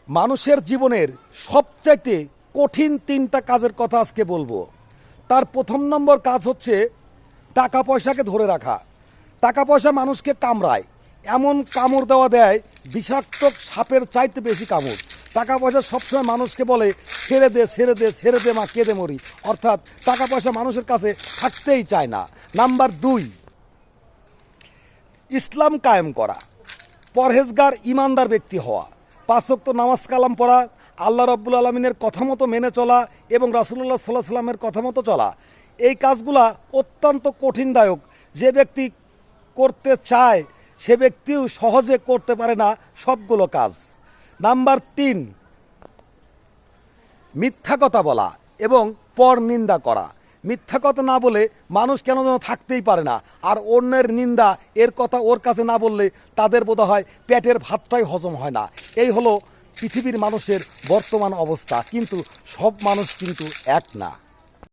মানুষের জীবনের সবচাইতে কঠিন তিনটা কাজের কথা আজকে বলবো। তার প্রথম নম্বর কাজ হচ্ছে টাকা পয়সাকে ধরে রাখা। টাকা পয়সা মানুষকে কামড়ায়, এমন কামড় দেওয়া দেয় বিষাক্ত সাপের চাইতে বেশি কামড়। টাকা পয়সা সবসময় মানুষকে বলে ছেড়ে দে ছেড়ে দে ছেড়ে দে মা কেঁদে মরি, অর্থাৎ টাকা পয়সা মানুষের কাছে থাকতেই চায় না। নাম্বার 2, ইসলাম কায়েম করা, পরহেজগার ইমানদার ব্যক্তি হওয়া, 5 ওয়াক্ত নামাজ কালাম পড়া, আল্লাহ রাব্বুল আলামিনের কথা মতো মেনে চলা এবং রাসূলুল্লাহ সাল্লাল্লাহু আলাইহি সাল্লামের কথা মতো চলা। এই কাজগুলা অত্যন্ত কঠিনদায়ক। যে ব্যক্তি করতে চায় সে ব্যক্তিও সহজে করতে পারে না সবগুলো কাজ। নাম্বার 3, মিথ্যা কথা বলা এবং পর নিন্দা করা। মিথ্যা কথা না বলে মানুষ কেন যেন থাকতেই পারে না, আর অন্যের নিন্দা এর কথা ওর কাছে না বললে তাদের বোধ হয় পেটের ভাতটাই হজম হয় না। এই হলো পৃথিবীর মানুষের বর্তমান অবস্থা, কিন্তু সব মানুষ কিন্তু এক না।